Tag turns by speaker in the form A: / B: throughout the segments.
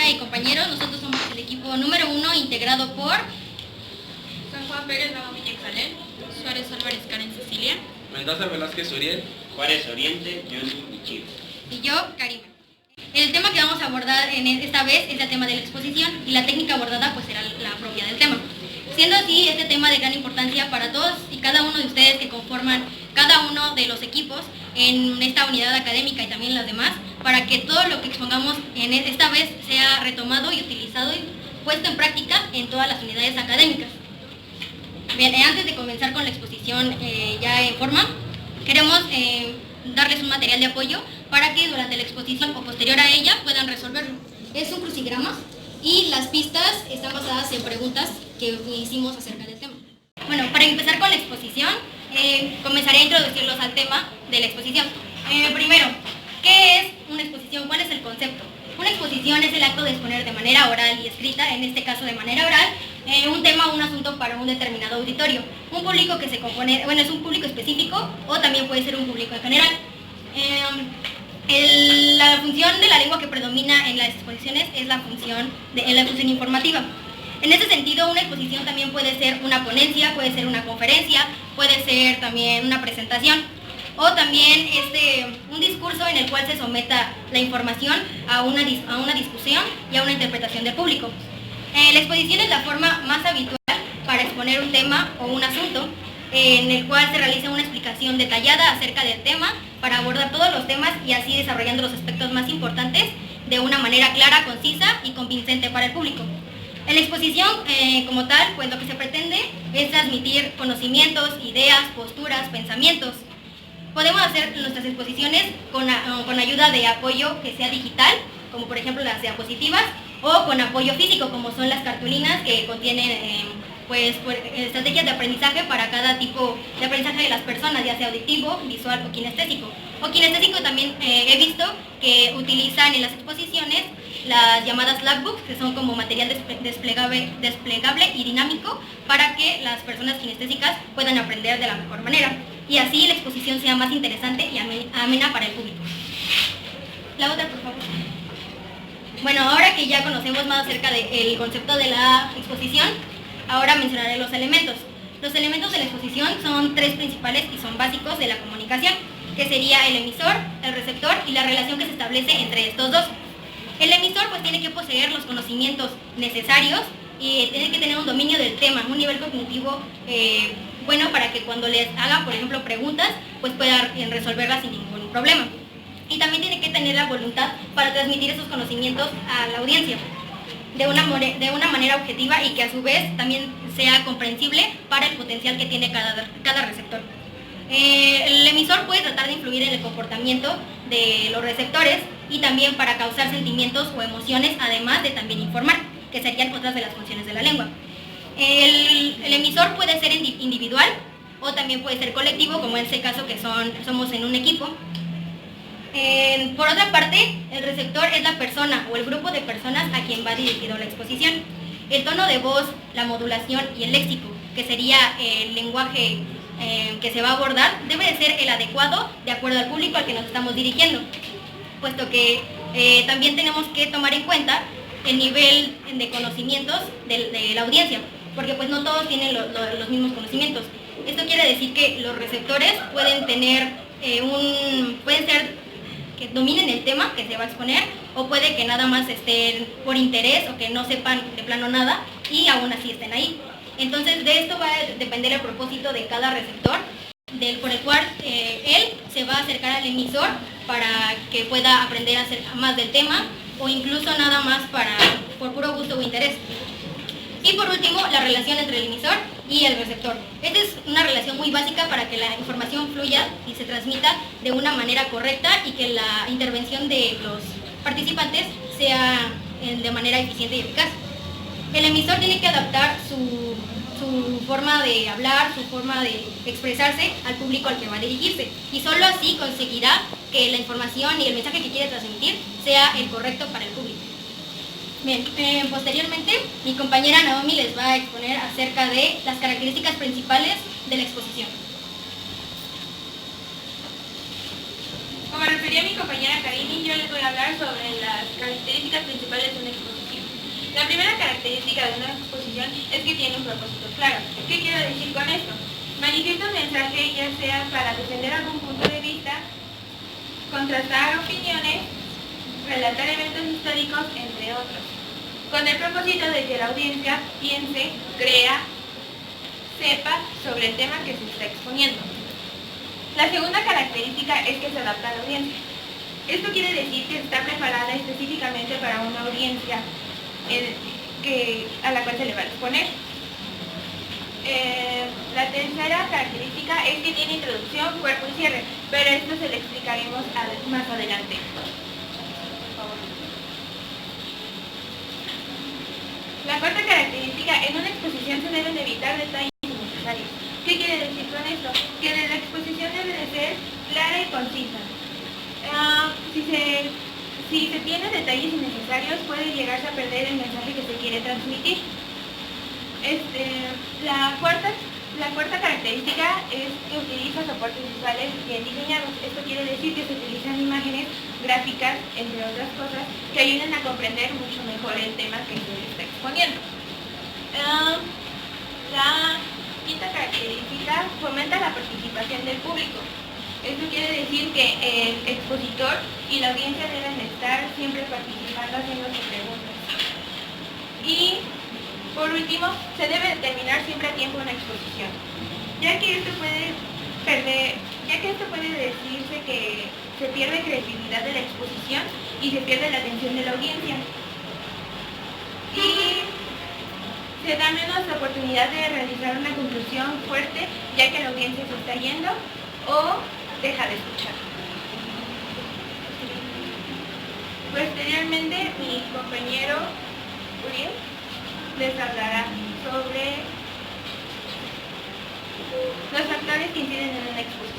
A: y compañeros, nosotros somos el equipo número 1 integrado por
B: San Juan Pérez, Naomi Yexalén, Suárez Álvarez, Karen Cecilia,
C: Mendoza Velázquez Uriel,
D: Juárez Oriente, Johnny y Chivo.
A: y yo, Karima. El tema que vamos a abordar esta vez es el tema de la exposición y la técnica abordada pues será la propia del tema. Siendo así, este tema de gran importancia para todos y cada uno de ustedes que conforman cada uno de los equipos en esta unidad académica y también las demás, para que todo lo que expongamos esta vez sea retomado y utilizado y puesto en práctica en todas las unidades académicas. Bien, antes de comenzar con la exposición ya en forma, queremos darles un material de apoyo para que durante la exposición o posterior a ella puedan resolverlo. Es un crucigrama y las pistas están basadas en preguntas que hicimos acerca del tema. Bueno, para empezar con la exposición, comenzaré a introducirlos al tema de la exposición. Primero, ¿qué es una exposición? ¿Cuál es el concepto? Una exposición es el acto de exponer de manera oral y escrita, en este caso de manera oral, un tema o un asunto para un determinado auditorio. Un público que se compone, bueno, es un público específico o también puede ser un público en general. La función de la lengua que predomina en las exposiciones es la función informativa. En ese sentido, una exposición también puede ser una ponencia, puede ser una conferencia, puede ser también una presentación o también un discurso en el cual se someta la información a una discusión y a una interpretación del público. La exposición es la forma más habitual para exponer un tema o un asunto en el cual se realiza una explicación detallada acerca del tema para abordar todos los temas y así desarrollando los aspectos más importantes de una manera clara, concisa y convincente para el público. En la exposición como tal, pues lo que se pretende es transmitir conocimientos, ideas, posturas, pensamientos. Podemos hacer nuestras exposiciones con ayuda de apoyo que sea digital, como por ejemplo las diapositivas, o con apoyo físico, como son las cartulinas que contienen estrategias de aprendizaje para cada tipo de aprendizaje de las personas, ya sea auditivo, visual o kinestésico. O kinestésico también he visto que utilizan en las exposiciones las llamadas lapbooks, que son como material desplegable y dinámico para que las personas kinestésicas puedan aprender de la mejor manera y así la exposición sea más interesante y amena para el público. La otra, por favor. Bueno, ahora que ya conocemos más acerca del concepto de la exposición, ahora mencionaré los elementos. Los elementos de la exposición son tres principales y son básicos de la comunicación, que sería el emisor, el receptor y la relación que se establece entre estos dos. El emisor pues tiene que poseer los conocimientos necesarios y tiene que tener un dominio del tema, un nivel cognitivo bueno para que cuando les haga, por ejemplo, preguntas, pues pueda resolverlas sin ningún problema. Y también tiene que tener la voluntad para transmitir esos conocimientos a la audiencia de una manera objetiva y que a su vez también sea comprensible para el potencial que tiene cada receptor. El emisor puede tratar de influir en el comportamiento de los receptores y también para causar sentimientos o emociones, además de también informar, que serían otras de las funciones de la lengua. El emisor puede ser individual o también puede ser colectivo, como en este caso que somos en un equipo. Por otra parte, el receptor es la persona o el grupo de personas a quien va dirigido la exposición. El tono de voz, la modulación y el léxico, que sería el lenguaje que se va a abordar, debe de ser el adecuado de acuerdo al público al que nos estamos dirigiendo, puesto que también tenemos que tomar en cuenta el nivel de conocimientos de la audiencia, porque pues no todos tienen los mismos conocimientos. Esto quiere decir que los receptores pueden tener pueden ser que dominen el tema que se va a exponer, o puede que nada más estén por interés o que no sepan de plano nada y aún así estén ahí. Entonces de esto va a depender el propósito de cada receptor, por el cual él se va a acercar al emisor para que pueda aprender a hacer más del tema o incluso nada más por puro gusto o interés. Y por último, la relación entre el emisor y el receptor. Esta es una relación muy básica para que la información fluya y se transmita de una manera correcta y que la intervención de los participantes sea de manera eficiente y eficaz. El emisor tiene que adaptar su forma de hablar, su forma de expresarse al público al que va a dirigirse y solo así conseguirá que la información y el mensaje que quiere transmitir sea el correcto para el público. Bien, posteriormente mi compañera Naomi les va a exponer acerca de las características principales de la exposición.
B: Como refería mi compañera Karimi, yo les voy a hablar sobre las características principales de una exposición.
E: La primera característica de una exposición es que tiene un propósito claro. ¿Qué quiero decir con esto? Manifiesta un mensaje ya sea para defender algún punto de vista, contrastar opiniones, relatar eventos históricos, entre otros, con el propósito de que la audiencia piense, crea, sepa sobre el tema que se está exponiendo. La segunda característica es que se adapta a la audiencia. Esto quiere decir que está preparada específicamente para una audiencia a la cual se le va a exponer. La tercera característica es que tiene introducción, cuerpo y cierre, pero esto se lo explicaremos más adelante. La cuarta característica, en una exposición se deben evitar detalles innecesarios. ¿Qué quiere decir con esto? Que la exposición debe de ser clara y concisa. Si se tienen detalles innecesarios, puede llegarse a perder el mensaje que se quiere transmitir. La cuarta característica es que utiliza soportes visuales bien diseñados. Esto quiere decir que se utilizan imágenes gráficas, entre otras cosas, que ayuden a comprender mucho mejor el tema que se está exponiendo. La quinta característica fomenta la participación del público. Esto quiere decir que el expositor y la audiencia deben estar siempre participando, haciéndose preguntas. Y por último, se debe terminar siempre a tiempo una exposición, ya que esto puede decirse que se pierde credibilidad de la exposición y se pierde la atención de la audiencia. Y se da menos la oportunidad de realizar una conclusión fuerte, ya que la audiencia se está yendo o deja de escuchar. Posteriormente, mi compañero Uriel les hablará sobre los factores que inciden en una exposición.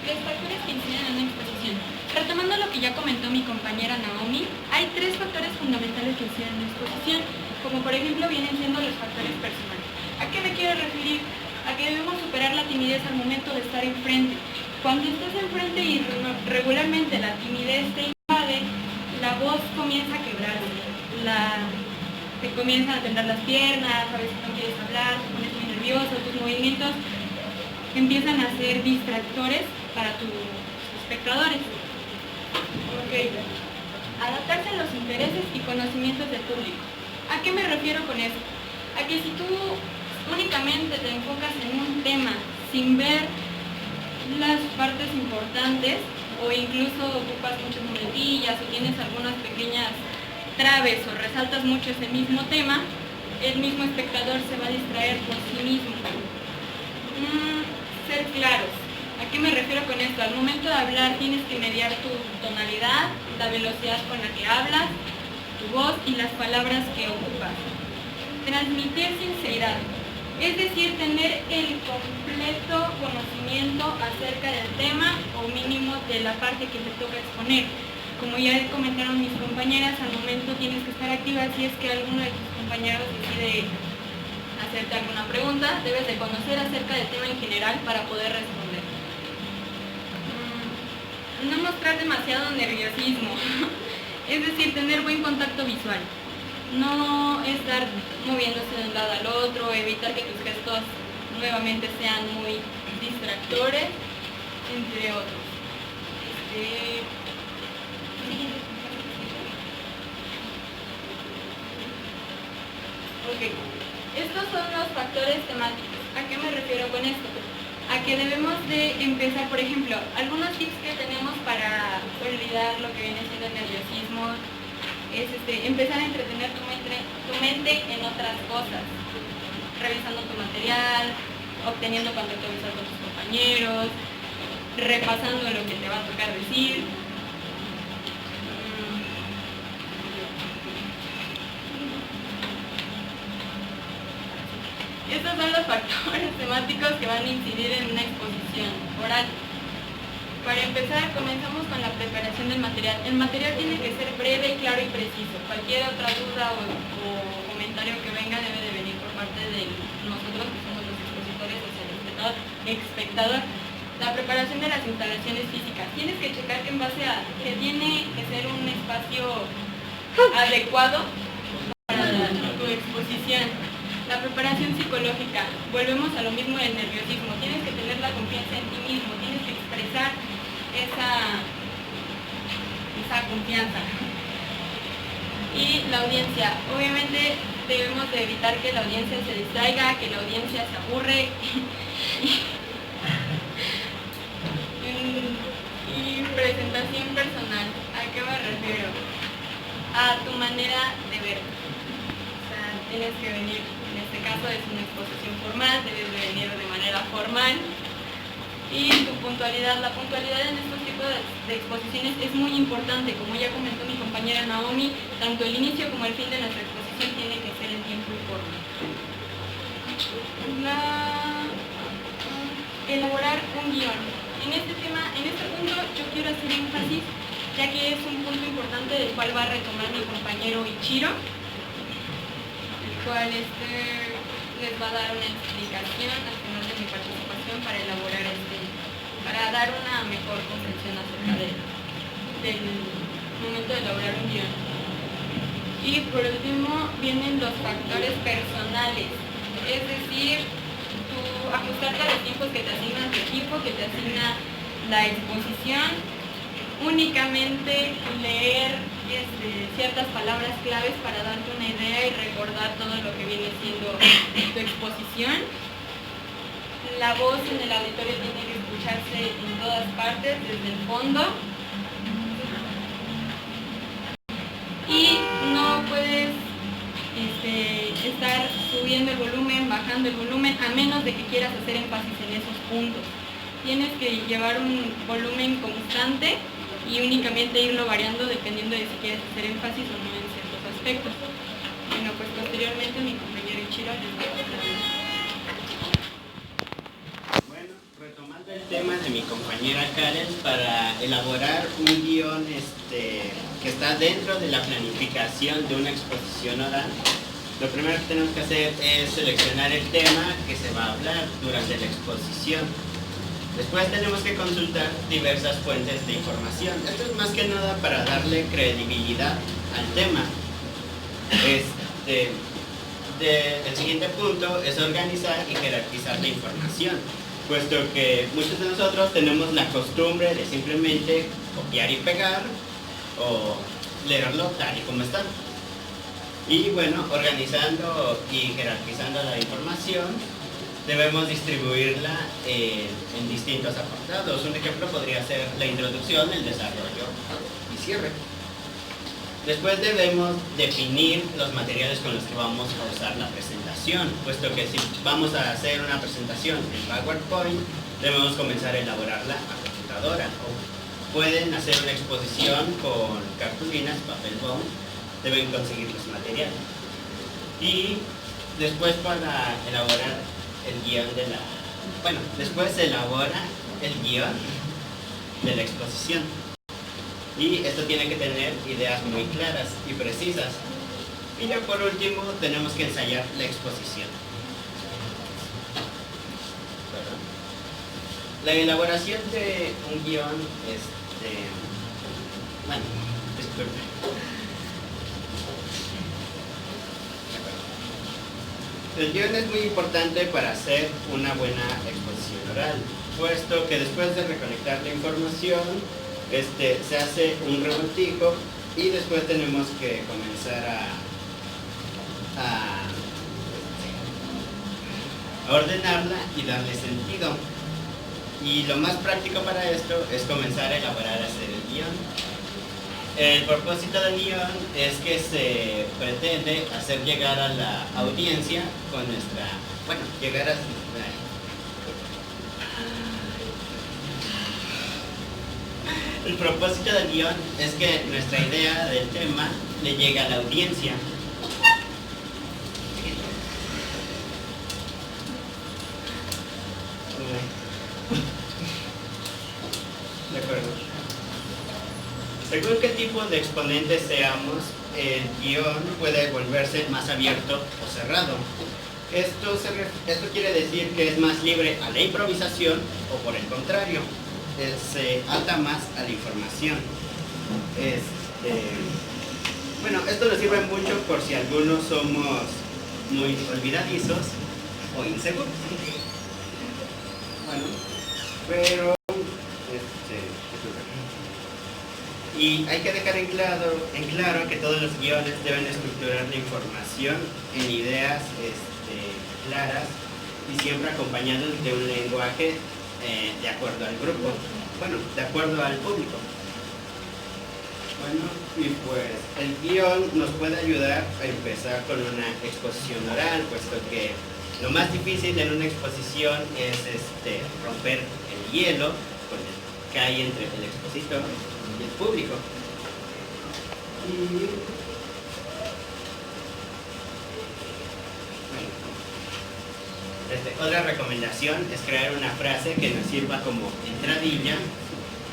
B: Los factores que inciden en una exposición. Retomando lo que ya comentó mi compañera Naomi, hay 3 factores fundamentales que inciden en una exposición, como por ejemplo vienen siendo los factores personales. ¿A qué me quiero referir? A que debemos superar la timidez al momento de estar enfrente. Cuando estás enfrente y regularmente la timidez te invade, la voz comienza a quebrarse, te comienzan a temblar las piernas, a veces no quieres hablar, te pones muy nervioso, tus movimientos empiezan a ser distractores para tus espectadores. Okay. Adaptarse a los intereses y conocimientos del público. ¿A qué me refiero con eso? A que si tú únicamente te enfocas en un tema sin ver las partes importantes o incluso ocupas muchas muletillas o tienes algunas pequeñas traves o resaltas mucho ese mismo tema, el mismo espectador se va a distraer por sí mismo. Ser claros. ¿A qué me refiero con esto? Al momento de hablar tienes que mediar tu tonalidad, la velocidad con la que hablas, tu voz y las palabras que ocupas. Transmitir sinceridad. Es decir, tener el completo conocimiento acerca del tema o mínimo de la parte que te toca exponer. Como ya comentaron mis compañeras, al momento tienes que estar activa si es que alguno de tus compañeros decide hacerte alguna pregunta, debes de conocer acerca del tema en general para poder responder. No mostrar demasiado nerviosismo, es decir, tener buen contacto visual. No estar moviéndose de un lado al otro, evitar que tus gestos nuevamente sean muy distractores, entre otros. Ok, estos son los factores temáticos. ¿A qué me refiero con esto? A que debemos de empezar, por ejemplo, algunos tips que tenemos para olvidar lo que viene siendo el nerviosismo, es empezar a entretener tu mente en otras cosas, revisando tu material, obteniendo contacto visual con tus compañeros, repasando lo que te va a tocar decir. Estos son los factores temáticos que van a incidir en una exposición oral. Para empezar, comenzamos con la preparación del material. El material tiene que ser breve, claro y preciso. Cualquier otra duda o comentario que venga debe de venir por parte de nosotros, que somos los expositores, o sea, el espectador. La preparación de las instalaciones físicas. Tienes que checar que en base a que tiene que ser un espacio adecuado para tu exposición. La preparación psicológica. Volvemos a lo mismo del nerviosismo. Tienes que tener la confianza en ti mismo, tienes que expresar esa confianza. Y la audiencia. Obviamente debemos de evitar que la audiencia se distraiga, que la audiencia se aburre. Y presentación personal. ¿A qué me refiero? A tu manera de ver. O sea, tienes que venir, en este caso es una exposición formal, debes de venir de manera formal. Y tu puntualidad. La puntualidad en estos tipos de exposiciones es muy importante. Como ya comentó mi compañera Naomi, tanto el inicio como el fin de nuestra exposición tiene que ser en tiempo y forma. Elaborar un guión. En este punto yo quiero hacer énfasis, ya que es un punto importante del cual va a retomar mi compañero Ichiro, el cual les va a dar una explicación al final de mi participación para elaborar para dar una mejor comprensión acerca del momento de elaborar un guión. Y por último vienen los factores personales, es decir, ajustarte a los tiempos que te asigna tu equipo, que te asigna la exposición, únicamente leer ciertas palabras claves para darte una idea y recordar todo lo que viene siendo tu exposición. La voz en el auditorio tiene que escucharse en todas partes, desde el fondo. Y no puedes estar subiendo el volumen, bajando el volumen, a menos de que quieras hacer énfasis en esos puntos. Tienes que llevar un volumen constante y únicamente irlo variando dependiendo de si quieres hacer énfasis o no en ciertos aspectos. Bueno, pues posteriormente mi compañero Ichiro les va a hablar.
D: Bueno, retomando el tema de mi compañera Karen, para elaborar un guión que está dentro de la planificación de una exposición oral, lo primero que tenemos que hacer es seleccionar el tema que se va a hablar durante la exposición. Después tenemos que consultar diversas fuentes de información. Esto es más que nada para darle credibilidad al tema. El siguiente punto es organizar y jerarquizar la información, puesto que muchos de nosotros tenemos la costumbre de simplemente copiar y pegar o leerlo tal y como está. Y bueno, organizando y jerarquizando la información, debemos distribuirla en distintos apartados. Un ejemplo podría ser la introducción, el desarrollo y cierre. Después debemos definir los materiales con los que vamos a usar la presentación, puesto que si vamos a hacer una presentación en PowerPoint, debemos comenzar a elaborarla a computadora. O pueden hacer una exposición con cartulinas, papel bond, deben conseguir los materiales. Y después para elaborar el guión después se elabora el guión de la exposición. Y esto tiene que tener ideas muy claras y precisas. Y ya por último tenemos que ensayar la exposición. La elaboración de un guión, disculpe. El guión es muy importante para hacer una buena exposición oral, puesto que después de recolectar la información, se hace un revoltijo y después tenemos que comenzar a ordenarla y darle sentido. Y lo más práctico para esto es comenzar a elaborar, hacer el guión. El propósito del guión es que se pretende hacer llegar a la audiencia con el propósito del guión es que nuestra idea del tema le llegue a la audiencia. De acuerdo. Según qué tipo de exponentes seamos, el guión puede volverse más abierto o cerrado. Esto quiere decir que es más libre a la improvisación o por el contrario, se ata más a la información. Bueno, esto nos sirve mucho por si algunos somos muy olvidadizos o inseguros. Bueno, pero y hay que dejar en claro que todos los guiones deben estructurar la información en ideas claras y siempre acompañados de un lenguaje de acuerdo al grupo, bueno, de acuerdo al público. Bueno, y pues el guión nos puede ayudar a empezar con una exposición oral, puesto que lo más difícil en una exposición es romper el hielo que hay entre el expositor y el público. Otra recomendación es crear una frase que nos sirva como entradilla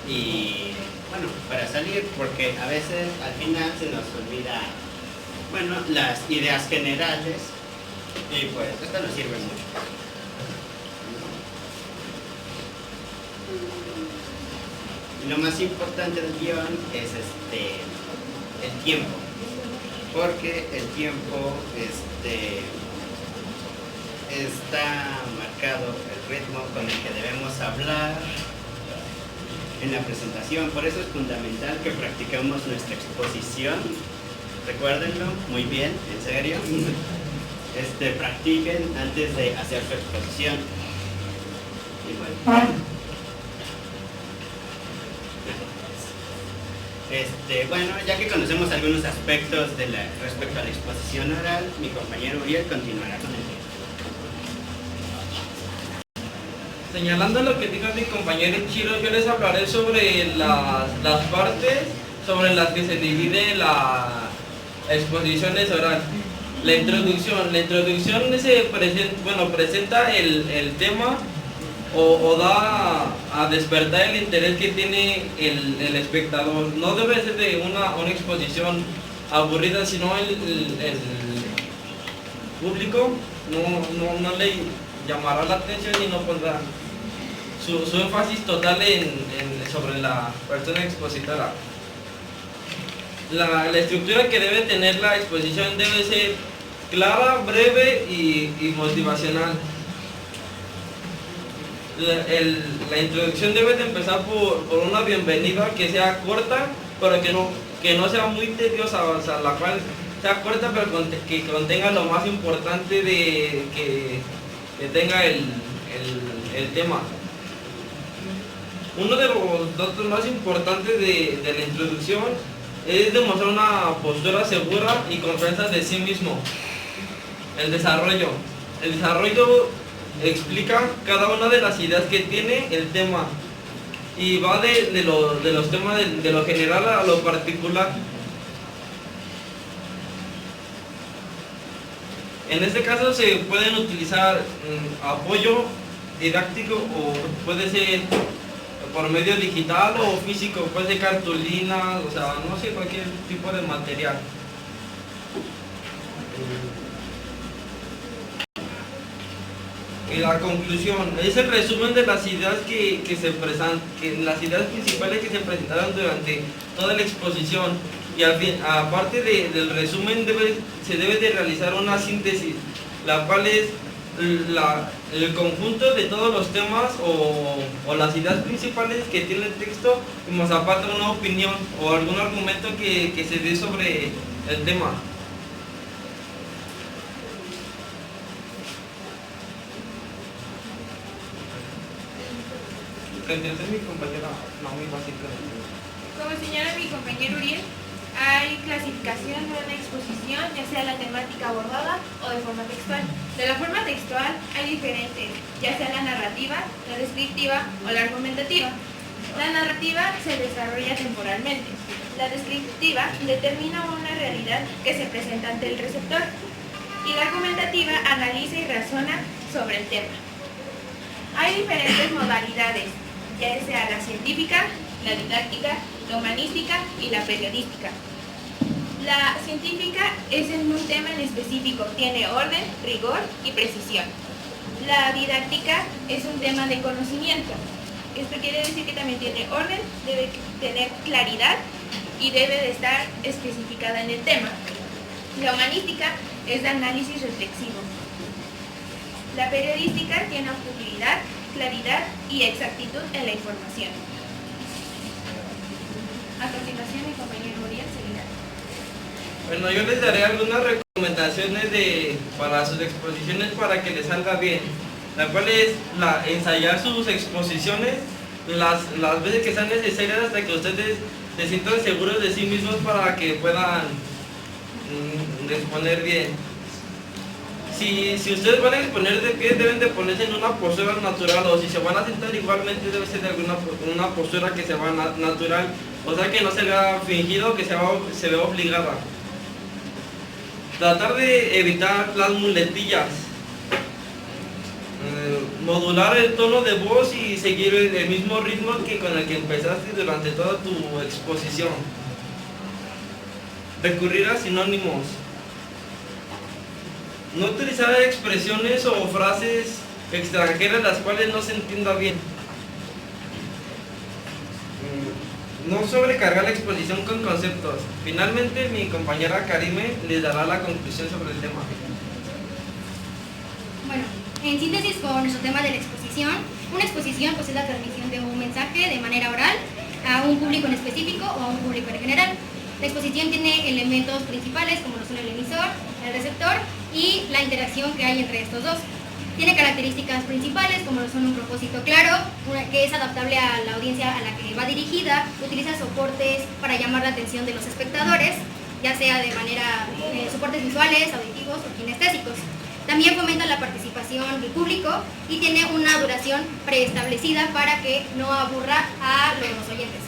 D: y bueno, para salir, porque a veces al final se nos olvida, bueno, las ideas generales y pues esto nos sirve mucho. Y lo más importante del guión es el tiempo, porque el tiempo está marcado el ritmo con el que debemos hablar en la presentación. Por eso es fundamental que practiquemos nuestra exposición. Recuérdenlo muy bien, en serio. Practiquen antes de hacer su exposición. Y bueno, ya que conocemos algunos aspectos respecto a la exposición oral, mi compañero Uriel continuará con el tema.
C: Señalando lo que dijo mi compañero Chiro, yo les hablaré sobre las partes sobre las que se divide la exposición oral. La introducción presenta el tema o da a despertar el interés que tiene el espectador. No debe ser de una exposición aburrida, sino el público no le llamará la atención y no pondrá su énfasis total sobre la persona expositora. La estructura que debe tener la exposición debe ser clara, breve y motivacional. La introducción debe de empezar por una bienvenida que sea corta, pero que no sea muy tediosa, o sea, la cual sea corta pero que contenga lo más importante que tenga el tema. Uno de los datos más importantes de la introducción es demostrar una postura segura y confianza de sí mismo. El desarrollo explica cada una de las ideas que tiene el tema y va de los temas de lo general a lo particular. En este caso se pueden utilizar apoyo didáctico o puede ser por medio digital o físico, puede ser cartulinas, o sea, no sé, cualquier tipo de material. Y la conclusión es el resumen de las ideas las ideas principales que se presentaron durante toda la exposición. Y aparte del resumen se debe de realizar una síntesis, la cual es el conjunto de todos los temas o las ideas principales que tiene el texto, y más aparte una opinión o algún argumento que se dé sobre el tema. Entonces mi compañera Naomi va a decir.
E: Como señala mi compañero Uriel, hay clasificación de una exposición, ya sea la temática abordada o de forma textual. De la forma textual hay diferentes, ya sea la narrativa, la descriptiva o la argumentativa. La narrativa se desarrolla temporalmente. La descriptiva determina una realidad que se presenta ante el receptor. Y la argumentativa analiza y razona sobre el tema. Hay diferentes modalidades, ya sea la científica, la didáctica, la humanística y la periodística. La científica es en un tema en específico, tiene orden, rigor y precisión. La didáctica es un tema de conocimiento. Esto quiere decir que también tiene orden, debe tener claridad y debe de estar especificada en el tema. La humanística es de análisis reflexivo. La periodística tiene objetividad, claridad y exactitud en la información. A continuación, mi compañero Uriel seguirá.
C: Bueno, yo les daré algunas recomendaciones para sus exposiciones para que les salga bien. La cual es ensayar sus exposiciones las veces que sean necesarias hasta que ustedes se sientan seguros de sí mismos para que puedan exponer bien. Si ustedes van a exponer de pie, deben de ponerse en una postura natural, o si se van a sentar igualmente debe ser de una postura que se vea natural, o sea que no se vea fingido, que se vea obligada. Tratar de evitar las muletillas, modular el tono de voz y seguir el mismo ritmo que con el que empezaste durante toda tu exposición. Recurrir a sinónimos. No utilizar expresiones o frases extranjeras las cuales no se entienda bien. No sobrecargar la exposición con conceptos. Finalmente, mi compañera Karime les dará la conclusión sobre el tema.
A: Bueno, en síntesis con nuestro tema de la exposición, una exposición pues es la transmisión de un mensaje de manera oral a un público en específico o a un público en general. La exposición tiene elementos principales como lo son el emisor, el receptor y la interacción que hay entre estos dos. Tiene características principales como lo son un propósito claro, que es adaptable a la audiencia a la que va dirigida, utiliza soportes para llamar la atención de los espectadores, ya sea de manera soportes visuales, auditivos o kinestésicos. También fomenta la participación del público y tiene una duración preestablecida para que no aburra a los oyentes.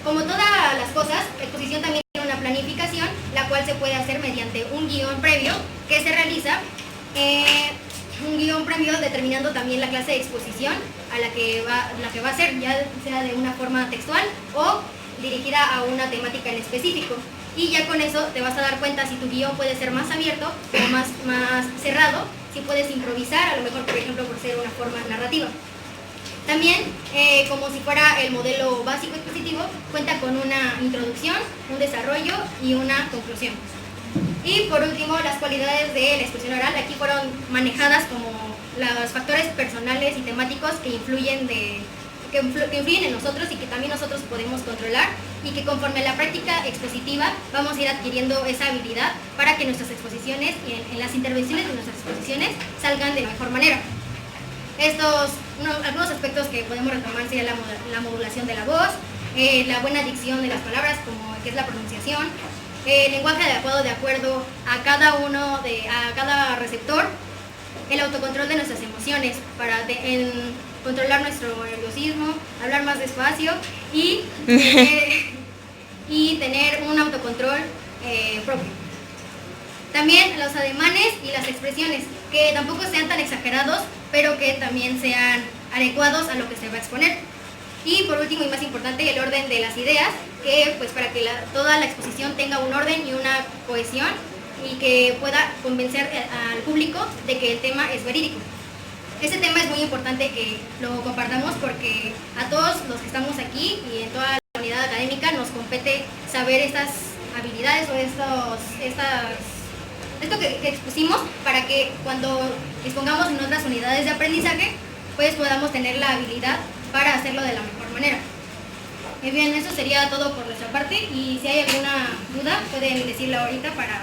A: Como todas las cosas, la exposición también tiene una planificación, la cual se puede hacer mediante un guión previo que se realiza, un guión previo determinando también la clase de exposición a la que va a ser, ya sea de una forma textual o dirigida a una temática en específico. Y ya con eso te vas a dar cuenta si tu guión puede ser más abierto o más cerrado, si puedes improvisar, a lo mejor por ejemplo por ser una forma narrativa. También, como si fuera el modelo básico expositivo, cuenta con una introducción, un desarrollo y una conclusión. Y por último, las cualidades de la exposición oral aquí fueron manejadas como los factores personales y temáticos que influyen en nosotros y que también nosotros podemos controlar, y que conforme a la práctica expositiva vamos a ir adquiriendo esa habilidad para que nuestras exposiciones y en las intervenciones de nuestras exposiciones salgan de la mejor manera. Algunos aspectos que podemos retomar serían la modulación de la voz, la buena dicción de las palabras, como que es la pronunciación, el lenguaje adecuado de acuerdo a cada receptor, el autocontrol de nuestras emociones para controlar nuestro nerviosismo, hablar más despacio y tener un autocontrol propio. También los ademanes y las expresiones, que tampoco sean tan exagerados, pero que también sean adecuados a lo que se va a exponer. Y por último y más importante, el orden de las ideas, que pues para que toda la exposición tenga un orden y una cohesión y que pueda convencer al público de que el tema es verídico. Este tema es muy importante que lo compartamos porque a todos los que estamos aquí y en toda la unidad académica nos compete saber estas habilidades o esto que expusimos, para que cuando expongamos en otras unidades de aprendizaje pues podamos tener la habilidad para hacerlo de la mejor manera. Bien, eso sería todo por nuestra parte, y si hay alguna duda pueden decirlo ahorita para